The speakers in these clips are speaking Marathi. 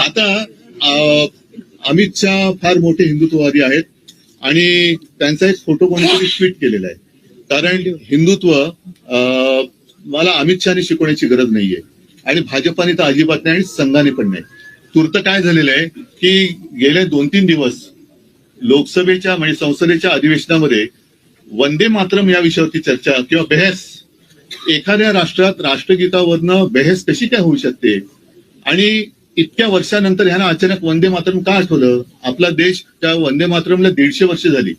आता अमित शहा फार मोठे हिंदुत्ववादी आहेत आणि त्यांचा एक फोटो कोणीतरी ट्विट केलेला आहे. कारण हिंदुत्व मला अमित शहाने शिकवण्याची गरज नाहीये आणि भाजपाने तर अजिबात नाही आणि संघाने पण नाही. तूर्त काय झालेलं आहे की गेले 2-3 दिवस लोकसभेच्या म्हणजे संसदेच्या अधिवेशनामध्ये वंदे मातरम या विषयावरती चर्चा किंवा बहस, एखाद्या राष्ट्रात राष्ट्रगीतावरनं बहस कशी काय होऊ शकते आणि इतक्या वर्षानंतर ह्यांना अचानक वंदे मातरम का आठवलं? आपला देश त्या वंदे मातरमला 150 वर्ष झाली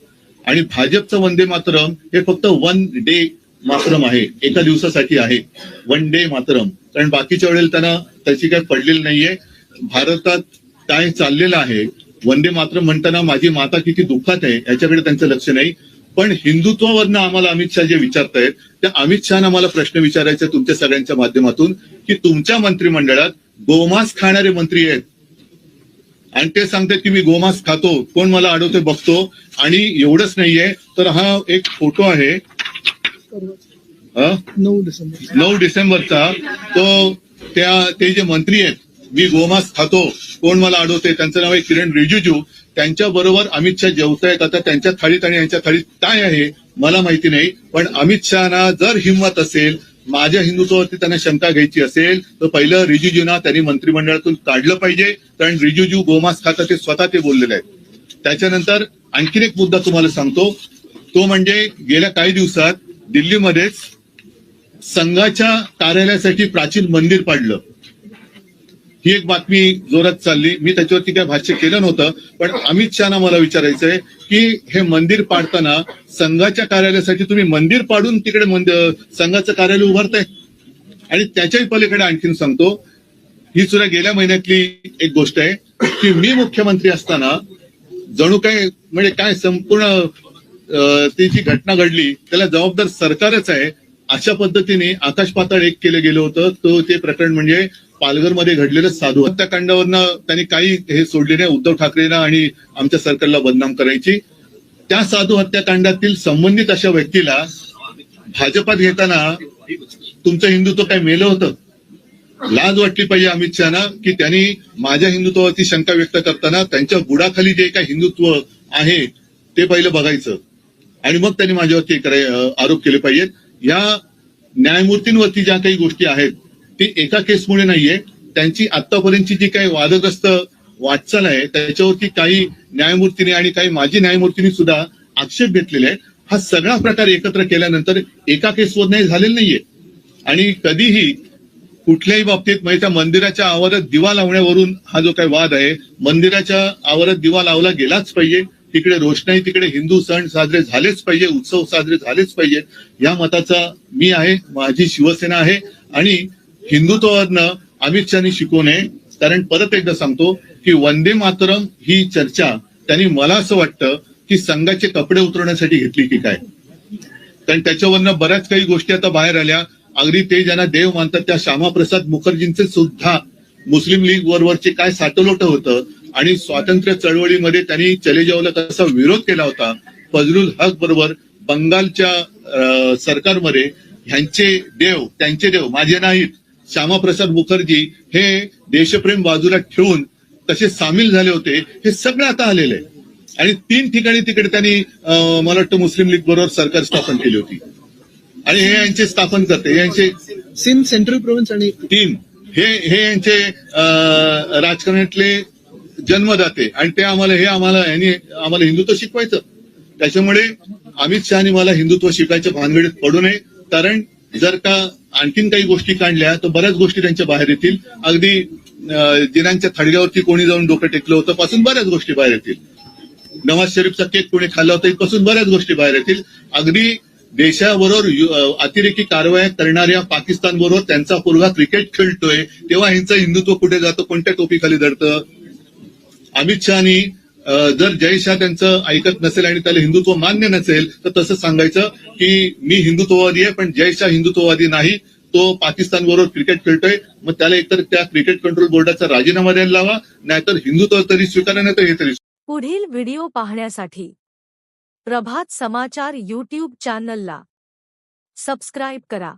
आणि भाजपचं वंदे मातरम हे फक्त 1 डे मातरम आहे, एका दिवसासाठी आहे 1 डे मातरम. कारण बाकीच्या वेळेला त्यांना त्याची काही पडलेली नाहीये. भारतात काय चाललेलं आहे, वंदे मातरम म्हणताना माझी माता किती दुःखात आहे याच्याकडे त्यांचं लक्ष नाही. पण हिंदुत्वावरनं आम्हाला अमित शहा जे विचारतायत त्या अमित शहाना मला प्रश्न विचारायचा तुमच्या सगळ्यांच्या माध्यमातून की तुमच्या मंत्रिमंडळात गोमांस खाणारे मंत्री आहेत आणि ते सांगतात की मी गोमांस खातो, कोण मला अडवते बघतो. आणि एवढंच नाहीये तर हा एक फोटो आहे 9 डिसेंबरचा, तो ते जे मंत्री आहेत मी गोमांस खातो कोण मला अडवते, त्यांचं नाव आहे किरण रिजिजू. त्यांच्या बरोबर अमित शहा जेवतायत. आता त्यांच्या थाळीत आणि यांच्या थाळीत काय आहे मला माहिती नाही. पण अमित शहाना जर हिंमत असेल, माझ्या हिंदुत्वावरती त्यांना शंका घ्यायची असेल तर पहिलं रिजिजूंना त्यांनी मंत्रिमंडळातून काढलं पाहिजे. कारण रिजिजू गोमांस खातात ते स्वतः ते बोललेले आहेत. त्याच्यानंतर आणखीन एक मुद्दा तुम्हाला सांगतो, तो म्हणजे गेल्या काही दिवसात दिल्लीमध्येच संघाच्या कार्यालयासाठी प्राचीन मंदिर पाडलं. ही एक बातमी जोरात चालली. मी त्याच्यावरती काय भाष्य केलं नव्हतं, पण अमित शहाना मला विचारायचंय की हे मंदिर पाडताना संघाच्या कार्यालयासाठी तुम्ही मंदिर पाडून तिकडे संघाचं कार्यालय उभारताय. आणि त्याच्याही पलीकडे आणखीन सांगतो, ही सुद्धा गेल्या महिन्यातली एक गोष्ट आहे की मी मुख्यमंत्री असताना जणू काय म्हणजे काय संपूर्ण ती जी घटना घडली त्याला जबाबदार सरकारच आहे अशा पद्धतीने आकाश पाताळ एक केलं गेलं होतं. तो ते प्रकरण म्हणजे पालघरमध्ये घडलेलं साधू हत्याकांडावरनं त्यांनी काही हे सोडले नाही उद्धव ठाकरेंना आणि आमच्या सरकारला बदनाम करायची. त्या साधू हत्याकांडातील संबंधित अशा व्यक्तीला भाजपात घेताना तुमचं हिंदुत्व काय मेलं होतं? लाज वाटली पाहिजे अमित शहाना की त्यांनी माझ्या हिंदुत्वावरती शंका व्यक्त करताना त्यांच्या बुडाखाली जे काही हिंदुत्व आहे ते पहिलं बघायचं आणि मग त्यांनी माझ्यावरती आरोप केले पाहिजेत. या न्यायमूर्तींवरती ज्या काही गोष्टी आहेत ती एका केसमुळे नाहीये. त्यांची आतापर्यंतची जी काही वादग्रस्त वाटचाल आहे त्याच्यावरती काही न्यायमूर्तींनी आणि काही माजी न्यायमूर्तींनी सुद्धा आक्षेप घेतलेले आहेत. हा सगळा प्रकार एकत्र केल्यानंतर एका केसवर नाही झालेला नाहीये. आणि कधीही कुठल्याही बाबतीत म्हणजे त्या मंदिराच्या आवारात दिवा लावण्यावरून हा जो काही वाद आहे, मंदिराच्या आवारात दिवा लावला गेलाच पाहिजे, तिकडे रोषणाई, तिकडे हिंदू सण साजरे झालेच पाहिजे, उत्सव साजरे झालेच पाहिजेत या मताचा मी आहे, माझी शिवसेना आहे. आणि हिंदुत्वावरनं अमित शहानी शिकवू नये. कारण परत एकदा सांगतो की वंदे मातरम ही चर्चा त्यांनी मला असं वाटतं की संघाचे कपडे उतरवण्यासाठी घेतली की काय. कारण त्याच्यावरनं बऱ्याच काही गोष्टी आता बाहेर आल्या. अगदी ते ज्यांना देव मानतात त्या श्यामाप्रसाद मुखर्जींचे सुद्धा मुस्लिम लीग वरवरचे काय साटलोट होतं आणि स्वातंत्र्य चळवळीमध्ये त्यांनी चले जावला कसा विरोध केला होता. फजलुल हक बरोबर बंगालच्या सरकारमध्ये ह्यांचे देव, त्यांचे देव माझे नाहीत, श्यामाप्रसाद मुखर्जी हे देशप्रेम बाजूला ठेवून तसे सामील झाले होते. हे सगळं आता आलेलं आहे. आणि 3 ठिकाणी तिकडे त्यांनी मला वाटतं मुस्लिम लीग बरोबर सरकार स्थापन केली होती आणि हे यांचे स्थापन करते यांचे सिंध सेंट्रल प्रोव्हिन्स आणि 3 हे यांचे राजकारणातले जन्मदाते आणि ते आम्हाला हिंदुत्व शिकवायचं. त्याच्यामुळे अमित शहानी मला हिंदुत्व शिकायच्या भानगडीत पडू नये. कारण जर का आणखीन काही गोष्टी काढल्या तर बऱ्याच गोष्टी त्यांच्या बाहेर येतील. अगदी जिनांच्या थडग्यावरती कोणी जाऊन डोकं टेकलं होतं पासून बऱ्याच गोष्टी बाहेर येतील. नवाज शरीफचा केक कोणी खाल्ला होता इथपासून बऱ्याच गोष्टी बाहेर येतील. अगदी देशाबरोबर अतिरेकी कारवाया करणाऱ्या पाकिस्तान बरोबर त्यांचा पोरगा क्रिकेट खेळतोय तेव्हा ह्यांचं हिंदुत्व कुठे जातं, कोणत्या टोपीखाली धरतं. अमित शहानी जर जय शाह त्यांचं ऐकत नसेल आणि त्याला हिंदुत्व मान्य नसेल तर तसं सांगायचं की मी हिंदुत्ववादी आहे पण जय शाह हिंदुत्ववादी नाही, तो पाकिस्तान बरोबर क्रिकेट खेळतोय. मग त्याला एकतर त्या क्रिकेट कंट्रोल बोर्डाचा राजीनामा द्यायला लावा, नाहीतर हिंदुत्व तरी स्वीकारा, नाही तर हे तरी. पुढील व्हिडिओ पाहण्यासाठी प्रभात समाचार YouTube चॅनलला सबस्क्राईब करा.